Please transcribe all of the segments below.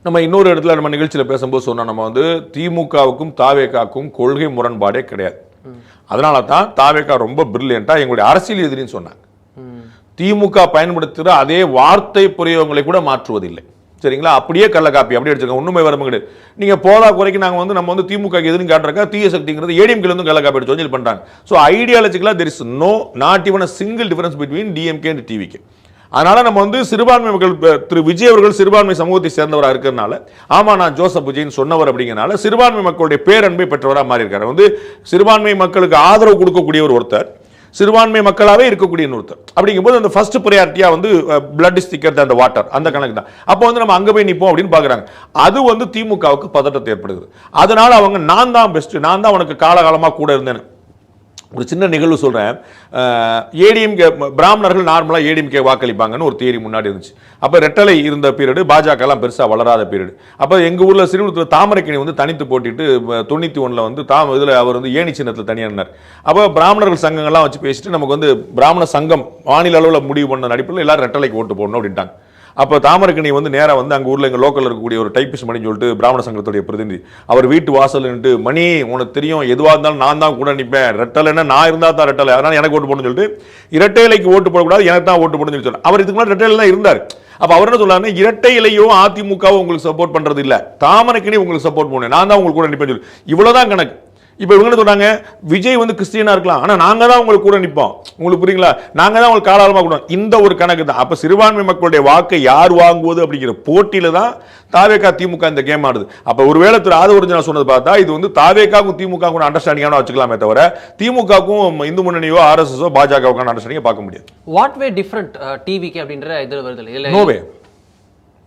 நம்ம இன்னொரு இடத்துல நம்ம நிகழ்ச்சியில் பேசும்போது சொன்னோம், நம்ம வந்து திமுகவுக்கும் தாவேகாவுக்கும் கொள்கை முரண்பாடே கிடையாது. அதனால தான் தாவேகா ரொம்ப பிரில்லியண்டா எங்களுடைய அரசியல் எதிரின்னு சொன்னாங்க. திமுக பயன்படுத்துகிற அதே வார்த்தை பிரயோகங்களை கூட மாற்றுவதில்லை. சரிங்களா? அப்படியே கள்ளக்காப்பி அப்படியே அடிச்சிருக்காங்க. உண்மை வரம்பு கிடையாது. நீங்க போதா குறைக்கு நாங்க வந்து நம்ம வந்து திமுக எதிர்ன்னு காட்டுறக்கா தீய சக்திங்கிறது ஏடிஎம்கே வந்து கள்ளக்காப்பி அடிச்சு வந்து பண்றாங்க. ஸோ ஐடியாலஜிக்கலா there is no not even a single difference between DMK and TVK. அதனால நம்ம வந்து சிறுபான்மை மக்கள் திரு விஜய் அவர்கள் சிறுபான்மை சமூகத்தை சேர்ந்தவராக இருக்கிறதுனால, ஆமா நான் ஜோசப் விஜய்னு சொன்னவர் அப்படிங்கிறனால சிறுபான்மை மக்களுடைய பேரன்பை பெற்றவராக மாறி இருக்காரு. வந்து சிறுபான்மை மக்களுக்கு ஆதரவு கொடுக்கக்கூடிய ஒருத்தர், சிறுபான்மை மக்களாவே இருக்கக்கூடிய ஒருத்தர் அப்படிங்கும்போது அந்த ஃபர்ஸ்ட் ப்ரையாரிட்டியா வந்து பிளட் இஸ் திக்கர் தன் தி வாட்டர் அந்த கணக்கு தான். அப்போ வந்து நம்ம அங்க போய் நிப்போம் அப்படின்னு பாக்குறாங்க. அது வந்து திமுகவுக்கு பதட்டத்தை ஏற்படுகிறது. அதனால அவங்க நான் தான் பெஸ்ட், நான் தான் உனக்கு காலகாலமா கூட இருந்தேன். ஒரு சின்ன நிகழ்வு சொல்றேன். ஏடிஎம்கே பிராமணர்கள் நார்மலா ஏடிஎம்கே வாக்களிப்பாங்கன்னு ஒரு தியரி முன்னாடி இருந்துச்சு. அப்ப ரெட்டலை இருந்த பீரியடு, பாஜக எல்லாம் பெருசா வளராத பீரியடு. அப்ப எங்க ஊர்ல சிறுவத்தில் தாமரைக்கணி வந்து தனித்து போட்டிட்டு 91 வந்து இதுல அவர் வந்து ஏணி சின்னத்தில் தனியானார். அப்ப பிராமணர்கள் சங்கங்கள்லாம் வச்சு பேசிட்டு நமக்கு வந்து பிராமண சங்கம் மாநில அளவில் முடிவு பண்ண அடிப்படையில் எல்லாரும் ரெட்டலைக்கு ஓட்டு போடணும் அப்படின்ட்டாங்க. அப்போ தாமரைக்கணி வந்து நேராக வந்து அங்கே ஊரில் எங்கள் லோக்கலில் இருக்கக்கூடிய ஒரு டைப்பிஸ்ட் மணின்னு சொல்லிட்டு பிராமண சங்கத்துடைய பிரதிநிதி அவர் வீட்டு வாசல் நின்று, மணி உனக்கு தெரியும் எதுவாக இருந்தாலும் நான் தான் கூட நிற்பேன், ரெட்டலைன்னா நான் இருந்தால் தான் ரெட்டலை, அதனால் எனக்கு ஓட்டு போடணும்னு சொல்லிட்டு இரட்டை இலைக்கு ஓட்டு போடக்கூடாது எனக்கு தான் ஓட்டு போடணும்னு சொல்லி அவர் இதுக்கு முன்னாடி ரெட்டை தான் இருந்தார். அப்போ அவர் என்ன சொல்றாரு, இரட்டை இலையோ அதிமுகவும் உங்களுக்கு சப்போர்ட் பண்ணுறது இல்லை, தாமரைக்கணி உங்களுக்கு சப்போர்ட் பண்ணுவேன், நான் தான் உங்களுக்கு கூட நிற்பேன் சொல்லி இவ்வளோதான் கணக்கு. இப்போ இவங்க என்ன சொல்றாங்க, விஜய் வந்து கிறிஸ்டியனா இருக்கலாம், ஆனால் நாங்க தான் உங்களுக்கு கூட நிற்போம், உங்களுக்கு புரியுங்களா, நாங்க தான் உங்களுக்கு காலாளமாக கூட, இந்த ஒரு கணக்கு தான். அப்போ சிறுபான்மை மக்களுடைய வாக்கை யார் வாங்குவது அப்படிங்கிற போட்டியில தான் தாவேகா திமுக இந்த கேம் ஆடுது. அப்போ ஒருவேளை திரு ஆதவர்ஜனா சொன்னது பார்த்தா இது வந்து தாவேகாவுக்கும் திமுக அண்டர்ஸ்டாண்டிங்கான வச்சுக்கலாமே தவிர திமுகவுக்கும் இந்து முன்னணியோ ஆர்எஸ்எஸோ பாஜகவுக்கான அண்டர்ஸ்டாண்டிங்கை பார்க்க முடியாது. வாட் வே டிஃபரண்ட் டிவிகே அப்படின்ற இது வருது. நோவே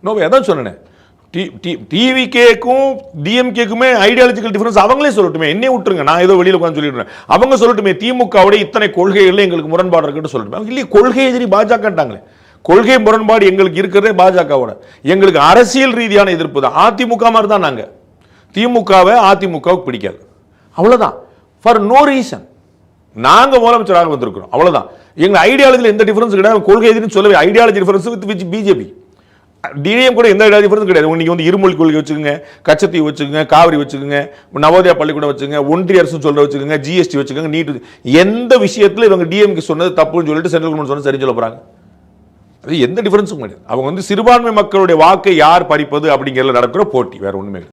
நோவே அதான் சொன்னேன். டிவிகேக்கும் டிஎம்கேக்குமே ஐடியாலஜிக்கல் டிஃபரன்ஸ் அவங்களே சொல்லட்டுமே, என்னை விட்டுருங்க, நான் ஏதோ வெளியில் உட்காந்து சொல்லிடுறேன். அவங்க சொல்லட்டுமே திமுகவோட இத்தனை கொள்கைகள் எங்களுக்கு முரண்பாடு இருக்குன்னு சொல்லட்டுமே. இல்லையே, கொள்கை எதிரி பாஜகட்டாங்களே. கொள்கை முரண்பாடு எங்களுக்கு இருக்கிறதே பாஜகவோட. எங்களுக்கு அரசியல் ரீதியான எதிர்ப்பு தான். அதிமுக மாதிரி தான் நாங்கள். திமுகவை அதிமுகவுக்கு பிடிக்காது, அவ்வளோதான். ஃபார் நோ ரீசன் நாங்கள் முதலமைச்சராக வந்திருக்கிறோம், அவ்வளோதான். எங்கள் ஐடியாலஜியில் எந்த டிஃபரன்ஸ் கிடையாது. கொள்கை எதிரின்னு சொல்லவே ஐடியாலஜி டிஃபரன்ஸ் வித் பிஜேபி. டிஎம் கூட எந்த டிஃபரன்ஸ் கிடையாது. நீங்க வந்து இருமொழி கொள்கை வச்சுக்கோங்க, கச்சத்தீவு வச்சுக்கோங்க, காவிரி வச்சுக்கோங்க, நவோதயா பள்ளிக்கூடம் வச்சுக்கோங்க, ஒன்றிய அரசு சொல்ற வச்சுக்கோங்க, ஜிஎஸ்டி வச்சுக்கோங்க, நீட், எந்த விஷயத்துல இவங்க டிஎம்கே சொன்னது தப்புன்னு சொல்லிட்டு சென்ட்ரல் கவர்மெண்ட் சொன்னது சரி சொல்ல போறாங்க. அது எந்த டிஃபரன்ஸும் கிடையாது. அவங்க வந்து சிறுபான்மை மக்களுடைய வாக்கை யார் பறிப்பது அப்படிங்கிறதுல நடக்கிற போட்டி, வேற ஒண்ணுமே.